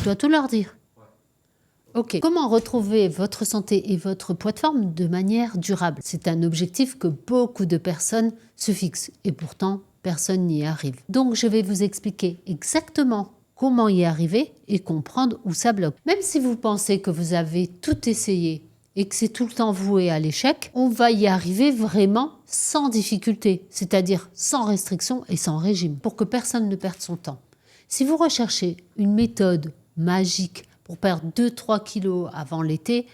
Je dois tout leur dire. Ok. Comment retrouver votre santé et votre poids de forme de manière durable? C'est un objectif que beaucoup de personnes se fixent et pourtant personne n'y arrive. Donc je vais vous expliquer exactement comment y arriver et comprendre où ça bloque. Même si vous pensez que vous avez tout essayé et que c'est tout le temps voué à l'échec, on va y arriver vraiment sans difficulté, c'est-à-dire sans restriction et sans régime, pour que personne ne perde son temps. Si vous recherchez une méthode magique pour perdre 2-3 kilos avant l'été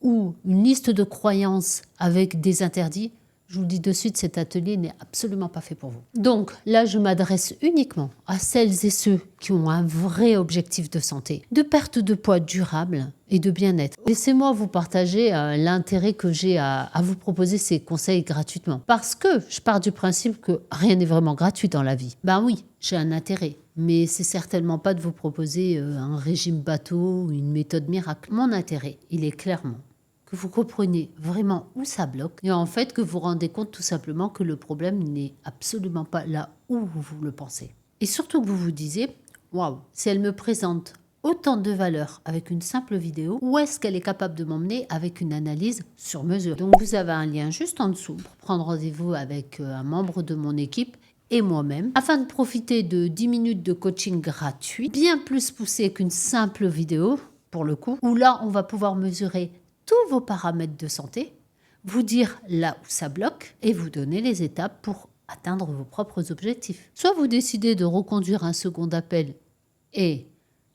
ou une liste de croyances avec des interdits, je vous le dis de suite, cet atelier n'est absolument pas fait pour vous. Donc là, je m'adresse uniquement à celles et ceux qui ont un vrai objectif de santé, de perte de poids durable et de bien-être. Laissez-moi vous partager l'intérêt que j'ai à vous proposer ces conseils gratuitement. Parce que je pars du principe que rien n'est vraiment gratuit dans la vie. Ben oui, j'ai un intérêt. Mais c'est certainement pas de vous proposer un régime bateau ou une méthode miracle. Mon intérêt, il est clairement que vous compreniez vraiment où ça bloque et en fait que vous vous rendez compte tout simplement que le problème n'est absolument pas là où vous le pensez. Et surtout que vous vous disiez, waouh, si elle me présente autant de valeur avec une simple vidéo, où est-ce qu'elle est capable de m'emmener avec une analyse sur mesure? Donc vous avez un lien juste en dessous pour prendre rendez-vous avec un membre de mon équipe et moi-même, afin de profiter de 10 minutes de coaching gratuit, bien plus poussé qu'une simple vidéo, pour le coup, où là, on va pouvoir mesurer tous vos paramètres de santé, vous dire là où ça bloque et vous donner les étapes pour atteindre vos propres objectifs. Soit vous décidez de reconduire un second appel et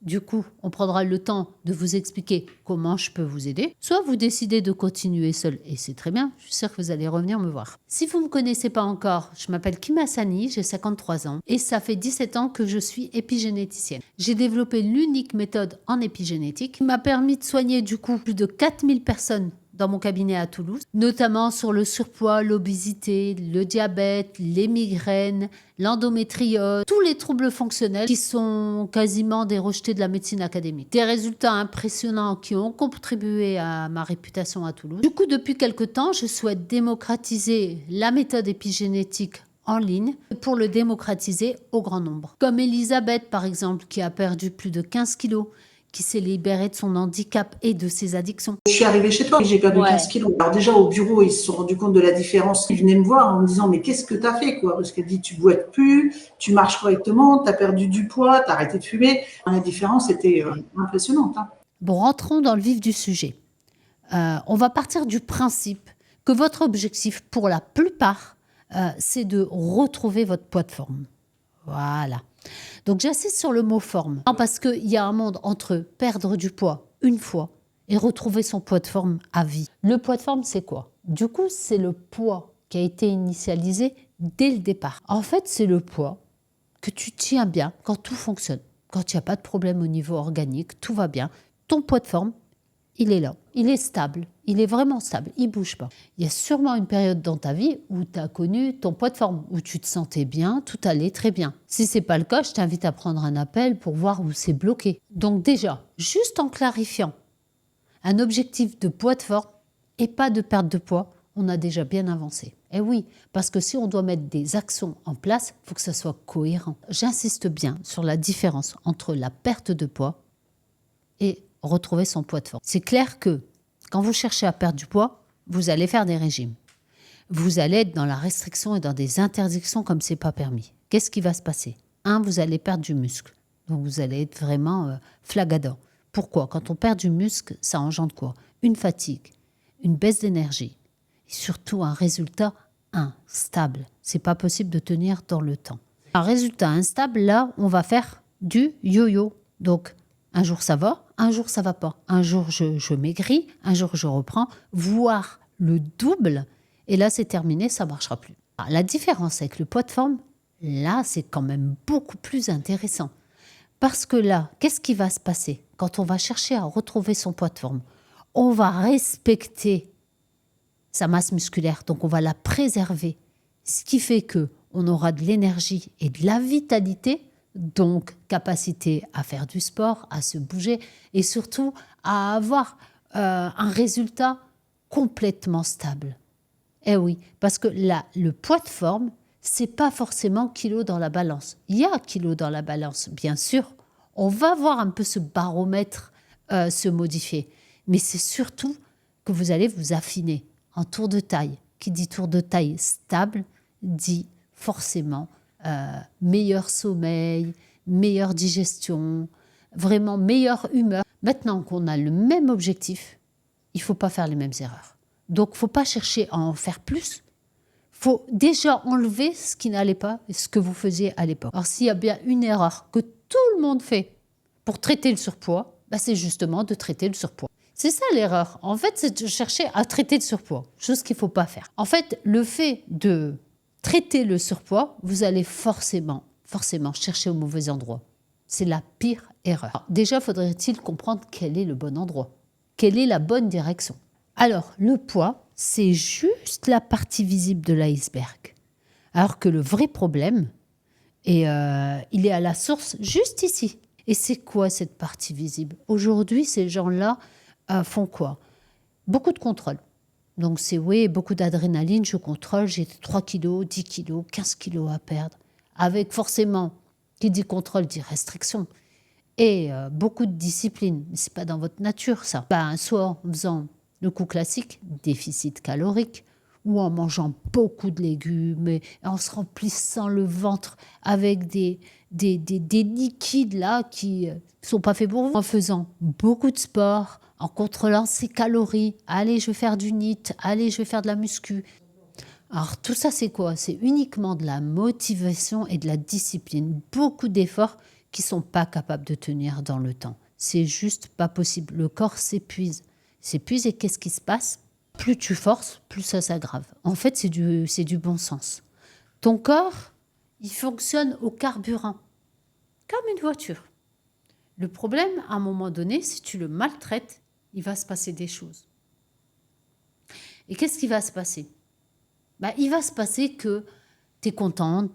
du coup, on prendra le temps de vous expliquer comment je peux vous aider. Soit vous décidez de continuer seul, et c'est très bien, je suis sûre que vous allez revenir me voir. Si vous ne me connaissez pas encore, je m'appelle Kim Hassani, j'ai 53 ans, et ça fait 17 ans que je suis épigénéticienne. J'ai développé l'unique méthode en épigénétique qui m'a permis de soigner du coup plus de 4000 personnes dans mon cabinet à Toulouse, notamment sur le surpoids, l'obésité, le diabète, les migraines, l'endométriose, tous les troubles fonctionnels qui sont quasiment des rejetés de la médecine académique. Des résultats impressionnants qui ont contribué à ma réputation à Toulouse. Du coup, depuis quelque temps, je souhaite démocratiser la méthode épigénétique en ligne pour le démocratiser au grand nombre. Comme Elisabeth, par exemple, qui a perdu plus de 15 kilos, qui s'est libérée de son handicap et de ses addictions. Je suis arrivée chez toi et j'ai perdu 15 kilos. Alors déjà, au bureau, ils se sont rendus compte de la différence. Ils venaient me voir en me disant, mais qu'est-ce que tu as fait, quoi? Parce qu'elle dit, tu boites plus, tu marches correctement, tu as perdu du poids, tu as arrêté de fumer. La différence était impressionnante. Hein. Bon, rentrons dans le vif du sujet. On va partir du principe que votre objectif, pour la plupart, c'est de retrouver votre poids de forme. Voilà. Donc j'insiste sur le mot forme, parce qu'il y a un monde entre perdre du poids une fois et retrouver son poids de forme à vie. Le poids de forme, c'est quoi? Du coup, c'est le poids qui a été initialisé dès le départ. En fait, c'est le poids que tu tiens bien quand tout fonctionne. Quand il n'y a pas de problème au niveau organique, tout va bien. Ton poids de forme, il est là, il est stable, il est vraiment stable, il ne bouge pas. Il y a sûrement une période dans ta vie où tu as connu ton poids de forme, où tu te sentais bien, tout allait très bien. Si ce n'est pas le cas, je t'invite à prendre un appel pour voir où c'est bloqué. Donc déjà, juste en clarifiant un objectif de poids de forme et pas de perte de poids, on a déjà bien avancé. Et oui, parce que si on doit mettre des actions en place, il faut que ça soit cohérent. J'insiste bien sur la différence entre la perte de poids et retrouver son poids de forme. C'est clair que quand vous cherchez à perdre du poids, vous allez faire des régimes. Vous allez être dans la restriction et dans des interdictions comme c'est pas permis. Qu'est-ce qui va se passer? Vous allez perdre du muscle. Donc vous allez être vraiment flagadant. Pourquoi? Quand on perd du muscle, ça engendre quoi? Une fatigue, une baisse d'énergie et surtout un résultat instable. C'est pas possible de tenir dans le temps. Un résultat instable, là, on va faire du yo-yo. Donc un jour ça va, un jour ça va pas. Un jour je maigris, un jour je reprends, voire le double. Et là c'est terminé, ça marchera plus. Alors, la différence avec le poids de forme, là c'est quand même beaucoup plus intéressant. Parce que là, qu'est-ce qui va se passer quand on va chercher à retrouver son poids de forme? On va respecter sa masse musculaire, donc on va la préserver. Ce qui fait que on aura de l'énergie et de la vitalité, donc capacité à faire du sport, à se bouger et surtout à avoir un résultat complètement stable. Eh oui, parce que là, le poids de forme, c'est pas forcément kilo dans la balance. Il y a kilo dans la balance, bien sûr. On va voir un peu ce baromètre se modifier. Mais c'est surtout que vous allez vous affiner en tour de taille. Qui dit tour de taille stable, dit forcément meilleur sommeil, meilleure digestion, vraiment meilleure humeur. Maintenant qu'on a le même objectif, il ne faut pas faire les mêmes erreurs. Donc, il ne faut pas chercher à en faire plus. Il faut déjà enlever ce qui n'allait pas, ce que vous faisiez à l'époque. Alors, s'il y a bien une erreur que tout le monde fait pour traiter le surpoids, c'est justement de traiter le surpoids. C'est ça l'erreur. En fait, c'est de chercher à traiter le surpoids, chose qu'il ne faut pas faire. En fait, le fait de traiter le surpoids, vous allez forcément chercher au mauvais endroit. C'est la pire erreur. Alors, déjà, faudrait-il comprendre quel est le bon endroit, quelle est la bonne direction. Alors, le poids, c'est juste la partie visible de l'iceberg. Alors que le vrai problème, il est à la source juste ici. Et c'est quoi cette partie visible? Aujourd'hui, ces gens-là font quoi? Beaucoup de contrôle. Donc c'est beaucoup d'adrénaline, je contrôle, j'ai 3 kilos, 10 kilos, 15 kilos à perdre. Avec forcément, qui dit contrôle dit restriction. Et beaucoup de discipline. Mais ce n'est pas dans votre nature ça. Soit en faisant le coup classique, déficit calorique, ou en mangeant beaucoup de légumes, et en se remplissant le ventre avec des liquides là qui sont pas faits pour vous, en faisant beaucoup de sport, en contrôlant ses calories. Allez, je vais faire du NEAT, allez, je vais faire de la muscu. Alors tout ça, c'est quoi? C'est uniquement de la motivation et de la discipline. Beaucoup d'efforts qui sont pas capables de tenir dans le temps. C'est juste pas possible. Le corps s'épuise. Et qu'est-ce qui se passe? Plus tu forces, plus ça s'aggrave. En fait, c'est du bon sens. Ton corps, il fonctionne au carburant, comme une voiture. Le problème, à un moment donné, si tu le maltraites, il va se passer des choses. Et qu'est-ce qui va se passer? Il va se passer que tu es contente,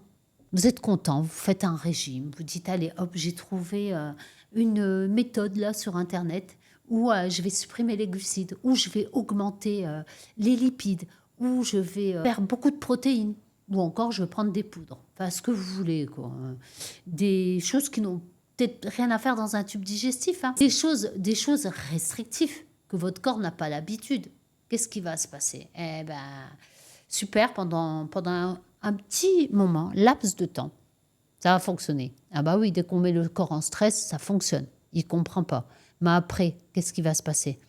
vous êtes content, vous faites un régime, vous dites, allez, hop, j'ai trouvé une méthode là sur Internet où je vais supprimer les glucides, où je vais augmenter les lipides, où je vais faire beaucoup de protéines, ou encore je vais prendre des poudres, enfin ce que vous voulez, quoi. Des choses qui n'ont peut-être rien à faire dans un tube digestif, hein. Des choses restrictives que votre corps n'a pas l'habitude. Qu'est-ce qui va se passer? Super, pendant un petit moment, laps de temps, ça va fonctionner. Oui, dès qu'on met le corps en stress, ça fonctionne. Il ne comprend pas. Mais après, qu'est-ce qui va se passer?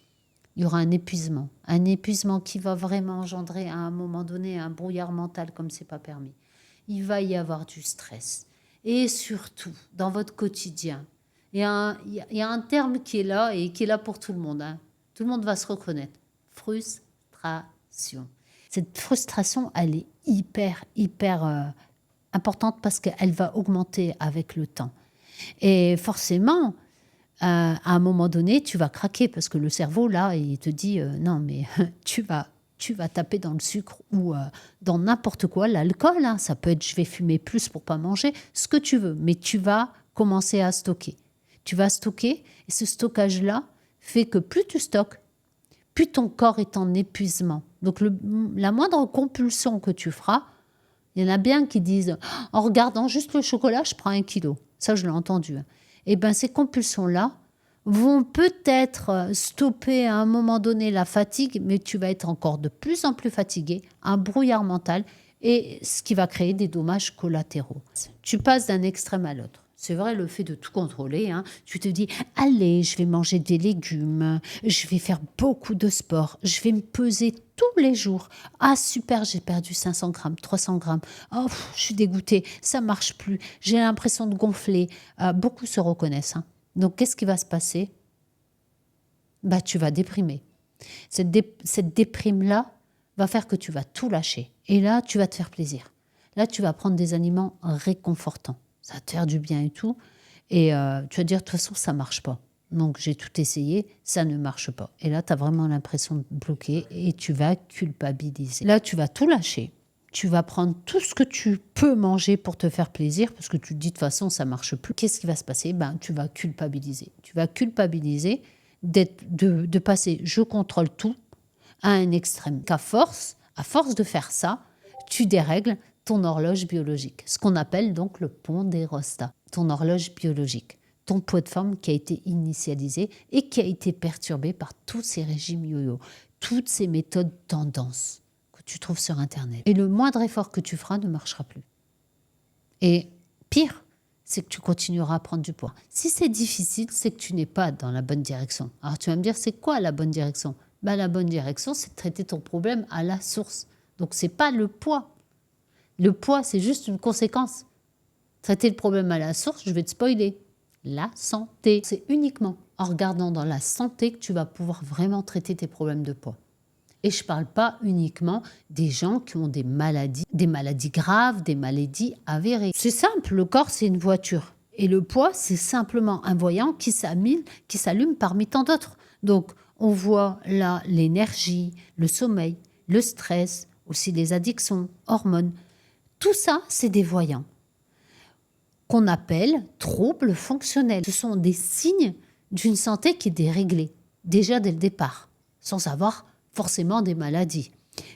Il y aura un épuisement qui va vraiment engendrer à un moment donné un brouillard mental comme c'est pas permis. Il va y avoir du stress. Et surtout, dans votre quotidien, il y a un terme qui est là et qui est là pour tout le monde, hein. Tout le monde va se reconnaître. Frustration. Cette frustration, elle est hyper importante parce qu'elle va augmenter avec le temps. Et forcément, à un moment donné, tu vas craquer parce que le cerveau, là, il te dit non, mais tu vas taper dans le sucre ou dans n'importe quoi, l'alcool, hein, ça peut être je vais fumer plus pour pas manger, ce que tu veux, mais tu vas commencer à stocker. Tu vas stocker et ce stockage-là fait que plus tu stockes, plus ton corps est en épuisement. Donc la moindre compulsion que tu feras, il y en a bien qui disent en regardant juste le chocolat, je prends 1 kilo. Ça, je l'ai entendu. Et ces compulsions-là vont peut-être stopper à un moment donné la fatigue, mais tu vas être encore de plus en plus fatigué, un brouillard mental, et ce qui va créer des dommages collatéraux. Tu passes d'un extrême à l'autre. C'est vrai, le fait de tout contrôler, hein, tu te dis, allez, je vais manger des légumes, je vais faire beaucoup de sport, je vais me peser tous les jours. Ah super, j'ai perdu 500 grammes, 300 grammes. Oh, je suis dégoûtée, ça marche plus, j'ai l'impression de gonfler. Beaucoup se reconnaissent, hein. Donc, qu'est-ce qui va se passer? Tu vas déprimer. Cette déprime-là va faire que tu vas tout lâcher. Et là, tu vas te faire plaisir. Là, tu vas prendre des aliments réconfortants. Ça va te faire du bien et tout. Et tu vas dire, de toute façon, ça ne marche pas. Donc, j'ai tout essayé, ça ne marche pas. Et là, tu as vraiment l'impression de bloquer et tu vas culpabiliser. Là, tu vas tout lâcher. Tu vas prendre tout ce que tu peux manger pour te faire plaisir parce que tu te dis, de toute façon, ça ne marche plus. Qu'est-ce qui va se passer? Tu vas culpabiliser. Tu vas culpabiliser de passer « je contrôle tout » à un extrême. À force de faire ça, tu dérègles ton horloge biologique, ce qu'on appelle donc le pondérostat, ton horloge biologique. ton poids de forme qui a été initialisé et qui a été perturbé par tous ces régimes yo-yo, toutes ces méthodes tendances que tu trouves sur Internet. Et le moindre effort que tu feras ne marchera plus. Et pire, c'est que tu continueras à prendre du poids. Si c'est difficile, c'est que tu n'es pas dans la bonne direction. Alors tu vas me dire, c'est quoi la bonne direction? La bonne direction, c'est de traiter ton problème à la source. Donc c'est pas le poids. Le poids, c'est juste une conséquence. Traiter le problème à la source, je vais te spoiler. La santé. C'est uniquement en regardant dans la santé que tu vas pouvoir vraiment traiter tes problèmes de poids. Et je ne parle pas uniquement des gens qui ont des maladies graves, des maladies avérées. C'est simple, le corps c'est une voiture. Et le poids c'est simplement un voyant qui s'allume parmi tant d'autres. Donc on voit là l'énergie, le sommeil, le stress, aussi les addictions, hormones. Tout ça c'est des voyants qu'on appelle troubles fonctionnels. Ce sont des signes d'une santé qui est déréglée, déjà dès le départ, sans avoir forcément des maladies.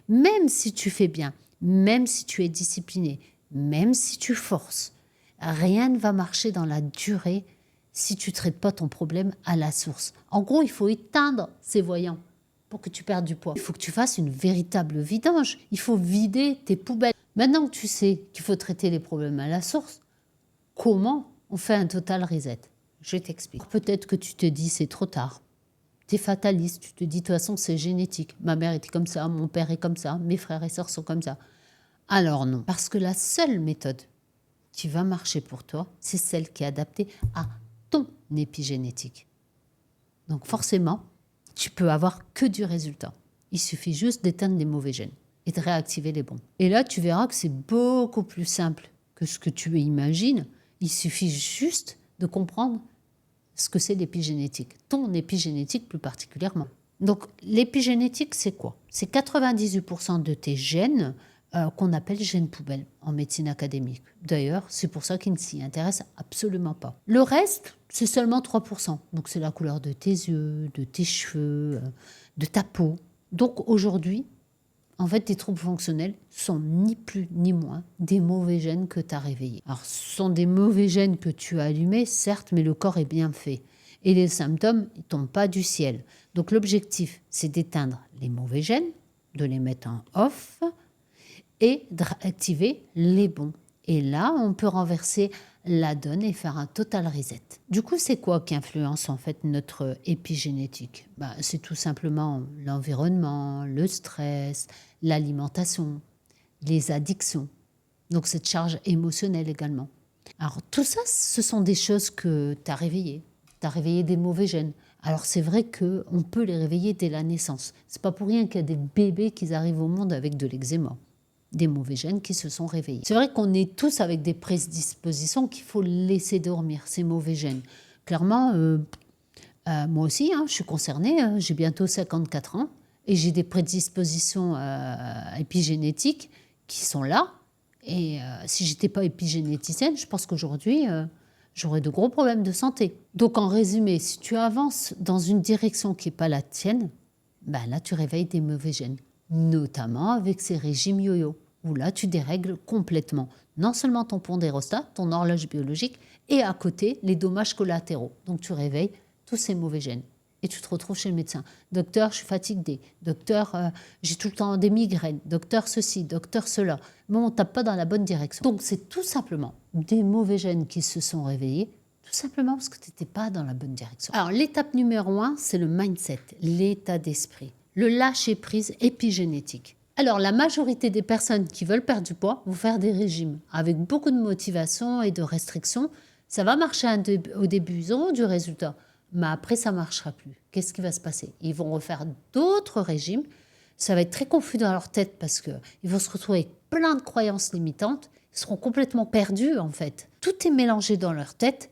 Même si tu fais bien, même si tu es discipliné, même si tu forces, rien ne va marcher dans la durée si tu ne traites pas ton problème à la source. En gros, il faut éteindre ces voyants pour que tu perdes du poids. Il faut que tu fasses une véritable vidange. Il faut vider tes poubelles. Maintenant que tu sais qu'il faut traiter les problèmes à la source, comment on fait un total reset? Je t'explique. Peut-être que tu te dis c'est trop tard. Tu es fataliste, tu te dis de toute façon c'est génétique. Ma mère était comme ça, mon père est comme ça, mes frères et sœurs sont comme ça. Alors non, parce que la seule méthode qui va marcher pour toi, c'est celle qui est adaptée à ton épigénétique. Donc forcément, tu peux avoir que du résultat. Il suffit juste d'éteindre les mauvais gènes et de réactiver les bons. Et là, tu verras que c'est beaucoup plus simple que ce que tu imagines. Il suffit juste de comprendre ce que c'est l'épigénétique, ton épigénétique plus particulièrement. Donc l'épigénétique, c'est quoi? C'est 98% de tes gènes qu'on appelle gènes poubelles en médecine académique. D'ailleurs, c'est pour ça qu'ils ne s'y intéressent absolument pas. Le reste, c'est seulement 3%. Donc c'est la couleur de tes yeux, de tes cheveux, de ta peau. Donc aujourd'hui, en fait, tes troubles fonctionnels sont ni plus ni moins des mauvais gènes que tu as réveillés. Alors, ce sont des mauvais gènes que tu as allumés, certes, mais le corps est bien fait. Et les symptômes, ils ne tombent pas du ciel. Donc, l'objectif, c'est d'éteindre les mauvais gènes, de les mettre en off et d'activer les bons. Et là, on peut renverser la donne et faire un total reset. Du coup, c'est quoi qui influence en fait notre épigénétique? C'est tout simplement l'environnement, le stress, l'alimentation, les addictions. Donc cette charge émotionnelle également. Alors tout ça, ce sont des choses que tu as réveillées. Tu as réveillé des mauvais gènes. Alors c'est vrai qu'on peut les réveiller dès la naissance. C'est pas pour rien qu'il y a des bébés qui arrivent au monde avec de l'eczéma. Des mauvais gènes qui se sont réveillés. C'est vrai qu'on est tous avec des prédispositions qu'il faut laisser dormir, ces mauvais gènes. Clairement, moi aussi, je suis concernée, j'ai bientôt 54 ans et j'ai des prédispositions épigénétiques qui sont là. Et si je n'étais pas épigénéticienne, je pense qu'aujourd'hui, j'aurais de gros problèmes de santé. Donc en résumé, si tu avances dans une direction qui n'est pas la tienne, là tu réveilles des mauvais gènes. Notamment avec ces régimes yo-yo, où là tu dérègles complètement, non seulement ton pondérostat, ton horloge biologique, et à côté les dommages collatéraux. Donc tu réveilles tous ces mauvais gènes. Et tu te retrouves chez le médecin. Docteur, je suis fatiguée. Docteur, j'ai tout le temps des migraines. Docteur, ceci, docteur, cela. Mais on ne tape pas dans la bonne direction. Donc c'est tout simplement des mauvais gènes qui se sont réveillés, tout simplement parce que tu n'étais pas dans la bonne direction. Alors l'étape numéro 1, c'est le mindset, l'état d'esprit. Le lâcher-prise épigénétique. Alors, la majorité des personnes qui veulent perdre du poids vont faire des régimes avec beaucoup de motivation et de restrictions. Ça va marcher au début, ils auront du résultat, mais après, ça ne marchera plus. Qu'est-ce qui va se passer? Ils vont refaire d'autres régimes. Ça va être très confus dans leur tête parce qu'ils vont se retrouver avec plein de croyances limitantes. Ils seront complètement perdus, en fait. Tout est mélangé dans leur tête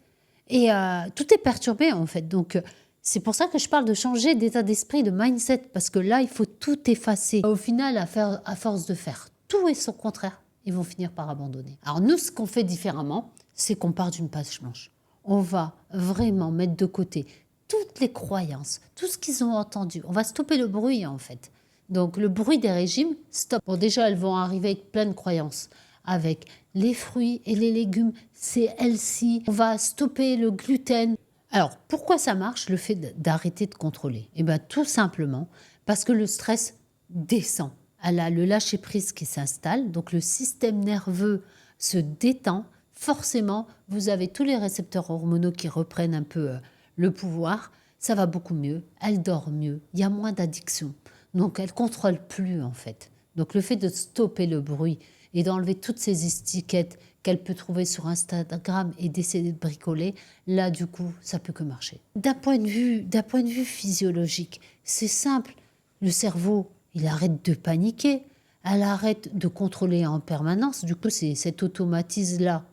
et tout est perturbé, en fait. Donc, c'est pour ça que je parle de changer d'état d'esprit, de mindset, parce que là, il faut tout effacer. Au final, à force de faire tout et son contraire, ils vont finir par abandonner. Alors nous, ce qu'on fait différemment, c'est qu'on part d'une page blanche. On va vraiment mettre de côté toutes les croyances, tout ce qu'ils ont entendu. On va stopper le bruit, en fait. Donc le bruit des régimes, stop. Bon, déjà, elles vont arriver avec plein de croyances. avec les fruits et les légumes, c'est healthy, on va stopper le gluten. Alors, pourquoi ça marche, le fait d'arrêter de contrôler? Eh bien, tout simplement parce que le stress descend. Elle a le lâcher-prise qui s'installe, donc le système nerveux se détend. Forcément, vous avez tous les récepteurs hormonaux qui reprennent un peu le pouvoir. Ça va beaucoup mieux, elle dort mieux, il y a moins d'addiction. Donc, elle ne contrôle plus, en fait. Donc, le fait de stopper le bruit et d'enlever toutes ces étiquettes qu'elle peut trouver sur Instagram et d'essayer de bricoler, là, du coup, ça peut que marcher. D'un point de vue physiologique, c'est simple. Le cerveau, il arrête de paniquer, elle arrête de contrôler en permanence. Du coup, c'est cet automatisme-là,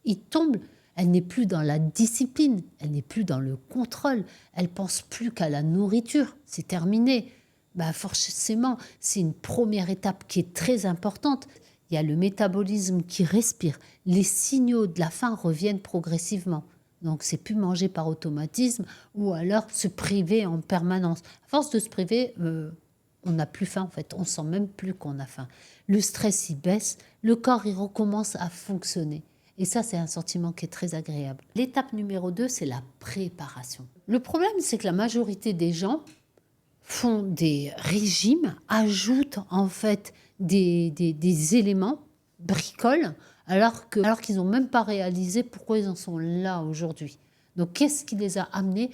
il tombe. Elle n'est plus dans la discipline, elle n'est plus dans le contrôle, elle pense plus qu'à la nourriture, c'est terminé. Bah forcément, c'est une première étape qui est très importante. Il y a le métabolisme qui respire, les signaux de la faim reviennent progressivement. Donc c'est plus manger par automatisme ou alors se priver en permanence. À force de se priver, on n'a plus faim en fait, on sent même plus qu'on a faim. Le stress il baisse, le corps il recommence à fonctionner. Et ça, c'est un sentiment qui est très agréable. L'étape numéro 2, c'est la préparation. Le problème, c'est que la majorité des gens font des régimes, ajoutent en fait des éléments, bricolent, alors qu'ils n'ont même pas réalisé pourquoi ils en sont là aujourd'hui. Donc, qu'est-ce qui les a amenés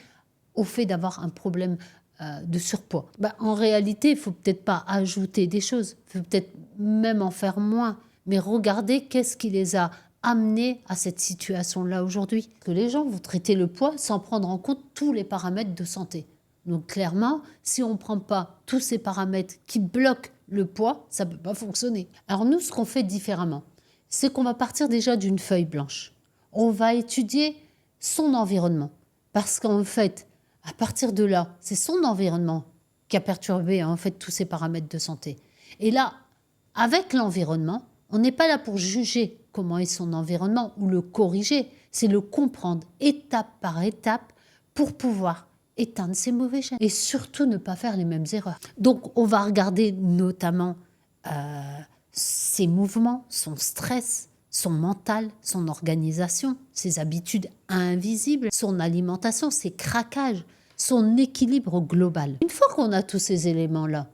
au fait d'avoir un problème de surpoids? En réalité, il ne faut peut-être pas ajouter des choses, il faut peut-être même en faire moins, mais regardez qu'est-ce qui les a amenés à cette situation-là aujourd'hui. Que les gens vont traiter le poids sans prendre en compte tous les paramètres de santé. Donc clairement, si on ne prend pas tous ces paramètres qui bloquent le poids, ça ne peut pas fonctionner. Alors nous, ce qu'on fait différemment, c'est qu'on va partir déjà d'une feuille blanche. On va étudier son environnement. Parce qu'en fait, à partir de là, c'est son environnement qui a perturbé en fait tous ces paramètres de santé. Et là, avec l'environnement, on n'est pas là pour juger comment est son environnement ou le corriger, c'est le comprendre étape par étape pour pouvoir éteindre ces mauvais gènes et surtout ne pas faire les mêmes erreurs. Donc on va regarder notamment ses mouvements, son stress, son mental, son organisation, ses habitudes invisibles, son alimentation, ses craquages, son équilibre global. Une fois qu'on a tous ces éléments-là,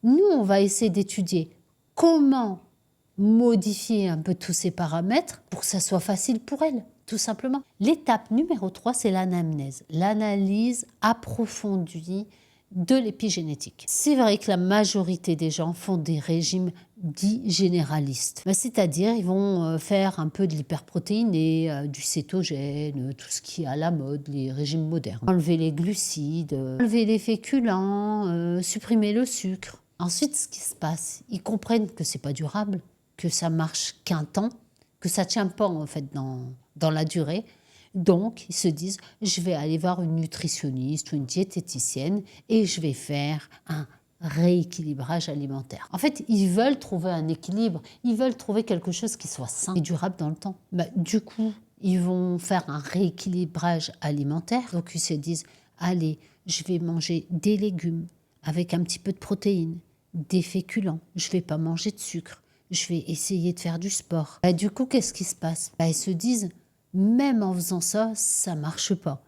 nous on va essayer d'étudier comment modifier un peu tous ces paramètres pour que ça soit facile pour elle, tout simplement. L'étape numéro 3, c'est l'anamnèse, l'analyse approfondie de l'épigénétique. C'est vrai que la majorité des gens font des régimes dits généralistes. C'est-à-dire, ils vont faire un peu de l'hyperprotéiné, du cétogène, tout ce qui est à la mode, les régimes modernes. Enlever les glucides, enlever les féculents, supprimer le sucre. Ensuite, ce qui se passe, ils comprennent que c'est pas durable, que ça marche qu'un temps, que ça tient pas en fait dans la durée. Donc, ils se disent, je vais aller voir une nutritionniste ou une diététicienne et je vais faire un rééquilibrage alimentaire. En fait, ils veulent trouver un équilibre, ils veulent trouver quelque chose qui soit sain et durable dans le temps. Du coup, ils vont faire un rééquilibrage alimentaire. Donc, ils se disent, allez, je vais manger des légumes avec un petit peu de protéines, des féculents, je ne vais pas manger de sucre, je vais essayer de faire du sport. Du coup, qu'est-ce qui se passe? Ils se disent, même en faisant ça, ça ne marche pas.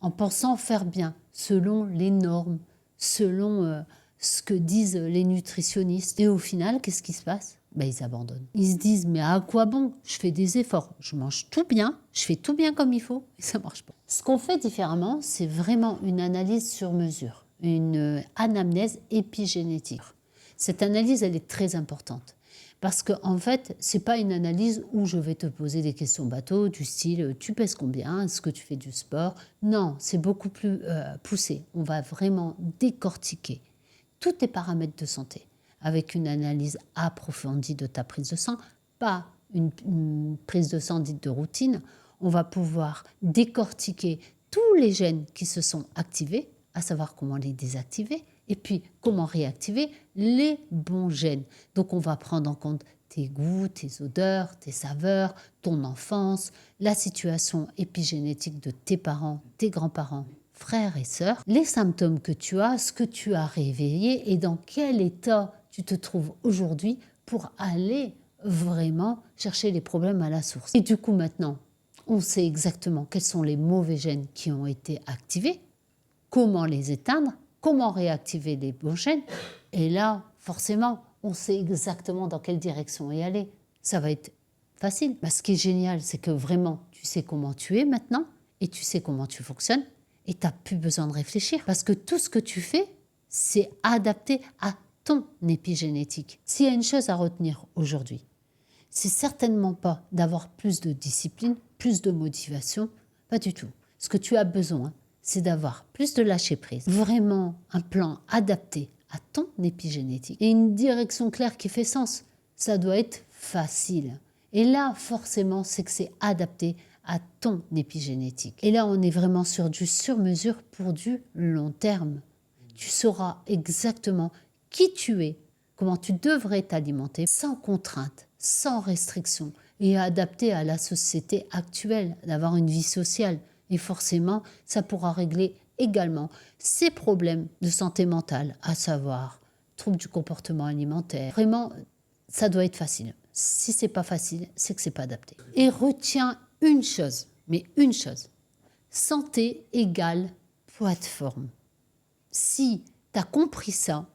En pensant faire bien, selon les normes, selon ce que disent les nutritionnistes. Et au final, qu'est-ce qui se passe? Ils abandonnent. Ils se disent, mais à quoi bon? Je fais des efforts, je mange tout bien, je fais tout bien comme il faut, et ça ne marche pas. Ce qu'on fait différemment, c'est vraiment une analyse sur mesure, une anamnèse épigénétique. Cette analyse, elle est très importante. Parce qu'en fait, ce n'est pas une analyse où je vais te poser des questions bateau du style « tu pèses combien ? Est-ce que tu fais du sport ?» Non, c'est beaucoup plus poussé. On va vraiment décortiquer tous tes paramètres de santé avec une analyse approfondie de ta prise de sang, pas une prise de sang dite de routine. On va pouvoir décortiquer tous les gènes qui se sont activés, à savoir comment les désactiver, et puis comment réactiver les bons gènes. Donc on va prendre en compte tes goûts, tes odeurs, tes saveurs, ton enfance, la situation épigénétique de tes parents, tes grands-parents, frères et sœurs, les symptômes que tu as, ce que tu as réveillé et dans quel état tu te trouves aujourd'hui pour aller vraiment chercher les problèmes à la source. Et du coup, maintenant, on sait exactement quels sont les mauvais gènes qui ont été activés, comment les éteindre, comment réactiver les bons gènes. Et là, forcément, on sait exactement dans quelle direction y aller. Ça va être facile. Ce qui est génial, c'est que vraiment, tu sais comment tu es maintenant et tu sais comment tu fonctionnes et tu n'as plus besoin de réfléchir. Parce que tout ce que tu fais, c'est adapté à ton épigénétique. S'il y a une chose à retenir aujourd'hui, c'est certainement pas d'avoir plus de discipline, plus de motivation, pas du tout. Ce que tu as besoin, c'est d'avoir plus de lâcher prise, vraiment un plan adapté à ton épigénétique et une direction claire qui fait sens. Ça doit être facile. Et là, forcément, c'est que c'est adapté à ton épigénétique. Et là, on est vraiment sur du sur-mesure pour du long terme. Tu sauras exactement qui tu es, comment tu devrais t'alimenter sans contrainte, sans restriction et adapté à la société actuelle, d'avoir une vie sociale. Et forcément, ça pourra régler également ces problèmes de santé mentale, à savoir troubles du comportement alimentaire. Vraiment, ça doit être facile. Si c'est pas facile, c'est que c'est pas adapté. Et retiens une chose, mais une chose. Santé égale poids de forme. Si tu as compris ça,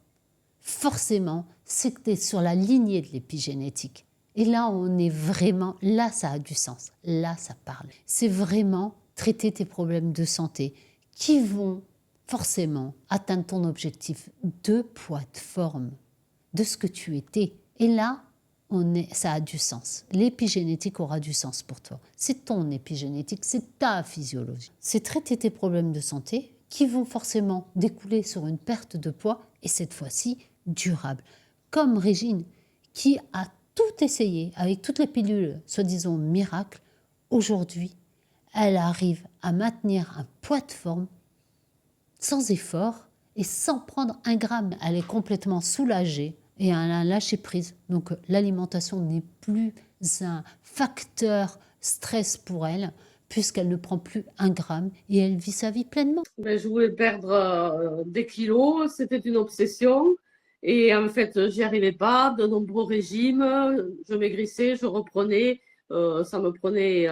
forcément, c'est que tu es sur la lignée de l'épigénétique. Et là, on est vraiment, là, ça a du sens. Là, ça parle. C'est vraiment traiter tes problèmes de santé qui vont forcément atteindre ton objectif de poids de forme, de ce que tu étais. Et là, ça a du sens. L'épigénétique aura du sens pour toi. C'est ton épigénétique, c'est ta physiologie. C'est traiter tes problèmes de santé qui vont forcément découler sur une perte de poids, et cette fois-ci, durable. Comme Régine, qui a tout essayé avec toutes les pilules, soi-disant miracles, aujourd'hui, elle arrive à maintenir un poids de forme sans effort et sans prendre un gramme. Elle est complètement soulagée et elle a lâché prise. Donc l'alimentation n'est plus un facteur stress pour elle, puisqu'elle ne prend plus un gramme et elle vit sa vie pleinement. Je voulais perdre des kilos, c'était une obsession. Et en fait, j'y arrivais pas. De nombreux régimes, je maigrissais, je reprenais, ça me prenait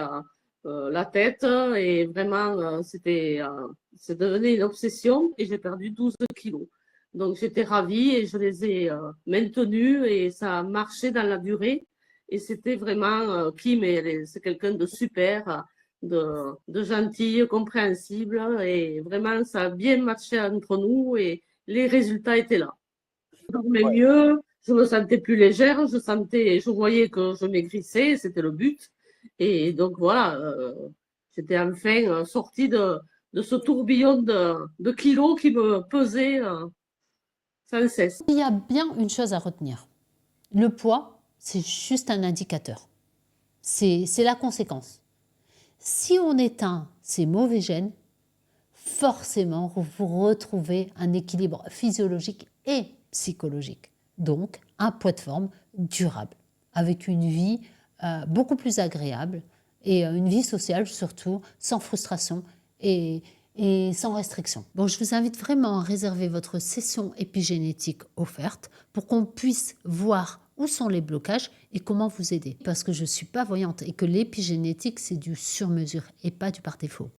la tête. Et vraiment, c'est devenu une obsession et j'ai perdu 12 kilos. Donc j'étais ravie et je les ai maintenus et ça a marché dans la durée. Et c'était vraiment Kim, c'est quelqu'un de super, de gentil, compréhensible. Et vraiment, ça a bien matché entre nous et les résultats étaient là. Je dormais mieux, je me sentais plus légère, je voyais que je maigrissais, c'était le but. Et donc voilà, j'étais enfin sortie de ce tourbillon de kilos qui me pesait sans cesse. Il y a bien une chose à retenir. Le poids, c'est juste un indicateur. C'est la conséquence. Si on éteint ces mauvais gènes, forcément, vous retrouvez un équilibre physiologique et psychologique. Donc, un poids de forme durable, avec une vie beaucoup plus agréable et une vie sociale surtout, sans frustration et sans restriction. Bon, je vous invite vraiment à réserver votre session épigénétique offerte pour qu'on puisse voir où sont les blocages et comment vous aider. Parce que je ne suis pas voyante et que l'épigénétique, c'est du sur-mesure et pas du par défaut.